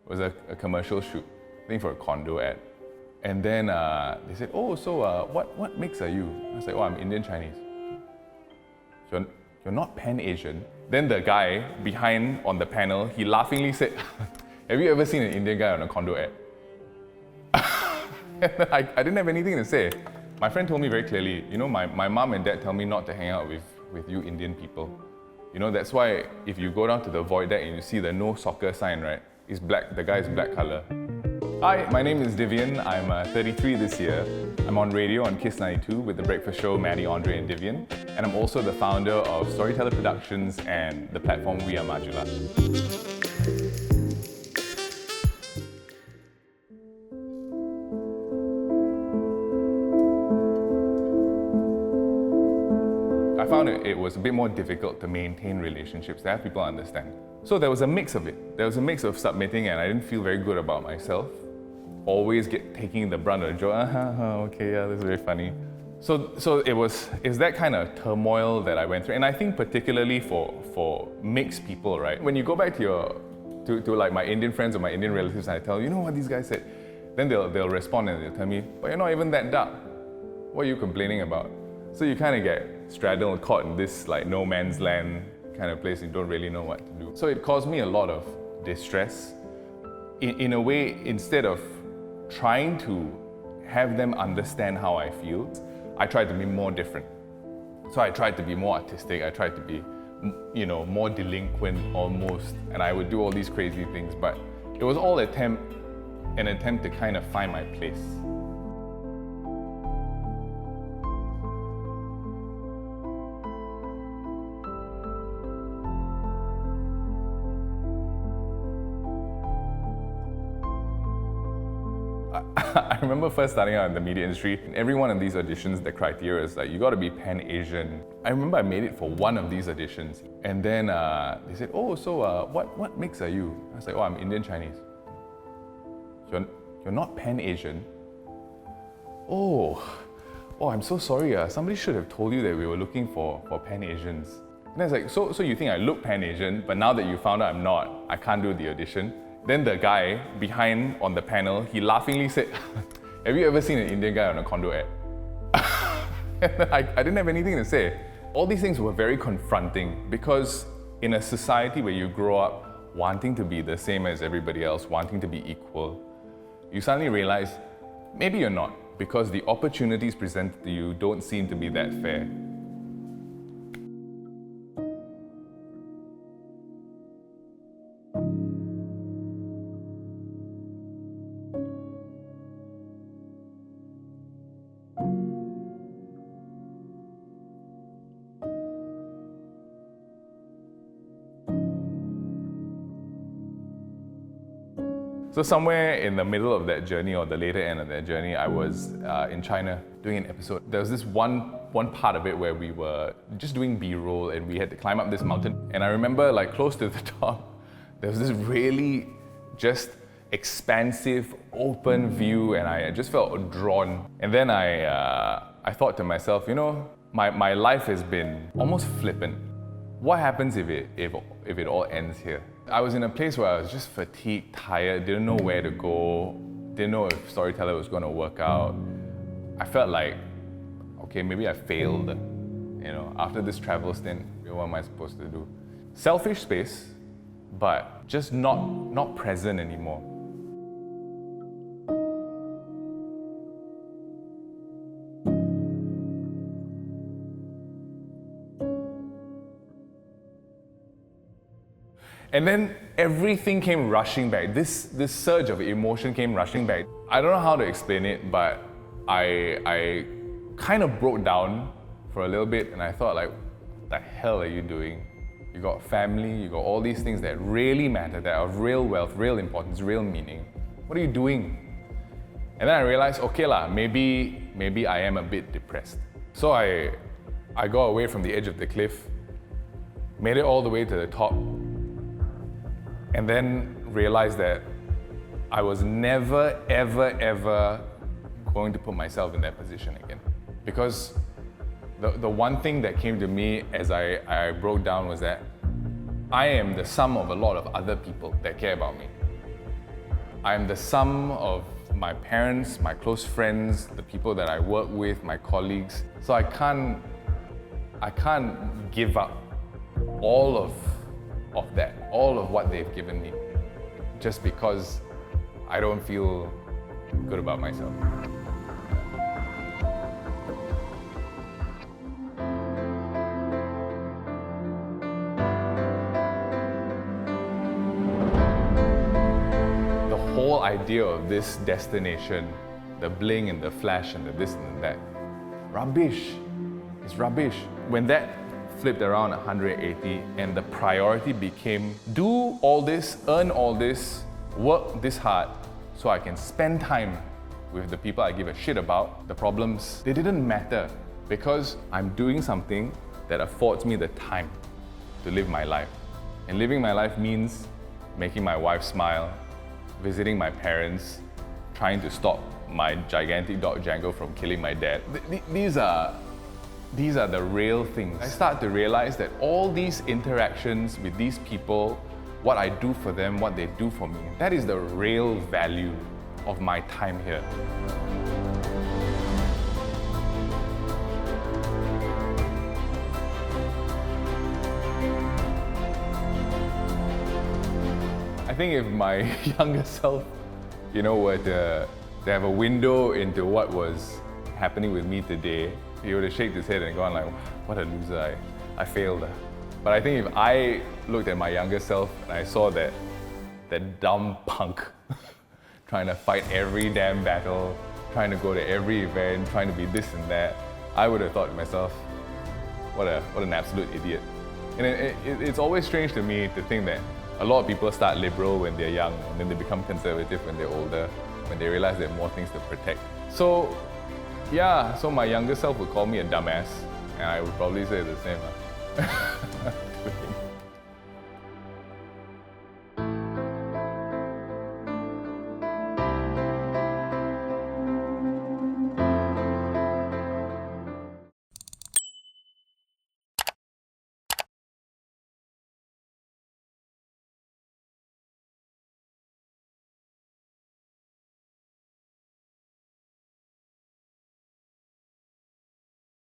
It was a commercial shoot, I think for a condo ad. And then they said, oh, so what mix are you? I was like, oh, I'm Indian Chinese. So you're not Pan-Asian? Then the guy behind on the panel, he laughingly said, have you ever seen an Indian guy on a condo ad? I didn't have anything to say. My friend told me very clearly, you know, my mom and dad tell me not to hang out with you Indian people. You know, that's why if you go down to the void deck and you see the no soccer sign, right? It's black, the guy is black color. Hi, my name is Divian. I'm 33 this year. I'm on radio on Kiss 92 with the breakfast show Maddie, Andre and Divian. And I'm also the founder of Storyteller Productions and the platform We Are Majula. I found it was a bit more difficult to maintain relationships, to have people understand. So there was a mix of it. There was a mix of submitting and I didn't feel very good about myself. Always taking the brunt of the joke, okay, yeah, this is very funny. So it's that kind of turmoil that I went through. And I think particularly for mixed people, right? When you go back to like my Indian friends or my Indian relatives and I tell you know what these guys said, then they'll respond and they'll tell me, but you're not even that dark. What are you complaining about? So you kind of get straddled, caught in this like no man's land kind of place, you don't really know what to do. So it caused me a lot of distress. In a way, instead of trying to have them understand how I feel, I tried to be more different. So I tried to be more artistic, I tried to be, you know, more delinquent almost, and I would do all these crazy things, but it was all an attempt to kind of find my place. I remember first starting out in the media industry, in every one of these auditions, the criteria is like, you gotta be Pan-Asian. I remember I made it for one of these auditions, and then they said, oh, so what mix are you? I was like, oh, I'm Indian Chinese. You're not Pan-Asian? Oh, I'm so sorry. Somebody should have told you that we were looking for Pan-Asians. And I was like, so you think I look Pan-Asian, but now that you found out I'm not, I can't do the audition? Then the guy behind on the panel, he laughingly said, have you ever seen an Indian guy on a condo ad? I didn't have anything to say. All these things were very confronting because in a society where you grow up wanting to be the same as everybody else, wanting to be equal, you suddenly realize maybe you're not, because the opportunities presented to you don't seem to be that fair. So somewhere in the middle of that journey, or the later end of that journey, I was in China doing an episode. There was this one part of it where we were just doing B-roll and we had to climb up this mountain. And I remember like close to the top, there was this really just expansive, open view, and I just felt drawn. And then I thought to myself, you know, my life has been almost flippant. What happens if it all ends here? I was in a place where I was just fatigued, tired, didn't know where to go, didn't know if Storyteller was going to work out. I felt like, okay, maybe I failed. You know, after this travel stint, what am I supposed to do? Selfish space, but just not present anymore. And then everything came rushing back. This surge of emotion came rushing back. I don't know how to explain it, but I kind of broke down for a little bit and I thought like, what the hell are you doing? You got family, you got all these things that really matter, that are of real wealth, real importance, real meaning. What are you doing? And then I realized, okay lah, maybe I am a bit depressed. So I got away from the edge of the cliff, made it all the way to the top, and then realized that I was never, ever going to put myself in that position again. Because the one thing that came to me as I broke down was that I am the sum of a lot of other people that care about me. I'm the sum of my parents, my close friends, the people that I work with, my colleagues. So I can't give up all of that, all of what they've given me, just because I don't feel good about myself. The whole idea of this destination, the bling and the flash and the this and that, rubbish. It's rubbish. When that flipped around 180 and the priority became do all this, earn all this, work this hard so I can spend time with the people I give a shit about, the problems, they didn't matter because I'm doing something that affords me the time to live my life. And living my life means making my wife smile, visiting my parents, trying to stop my gigantic dog Django from killing my dad. These are the real things. I start to realize that all these interactions with these people, what I do for them, what they do for me, that is the real value of my time here. I think if my younger self, were to have a window into what was happening with me today, he would have shaken his head and gone like, what a loser, I failed. But I think if I looked at my younger self and I saw that dumb punk trying to fight every damn battle, trying to go to every event, trying to be this and that, I would have thought to myself, what an absolute idiot. And it's always strange to me to think that a lot of people start liberal when they're young and then they become conservative when they're older, when they realize they have more things to protect. So my younger self would call me a dumbass, and I would probably say the same.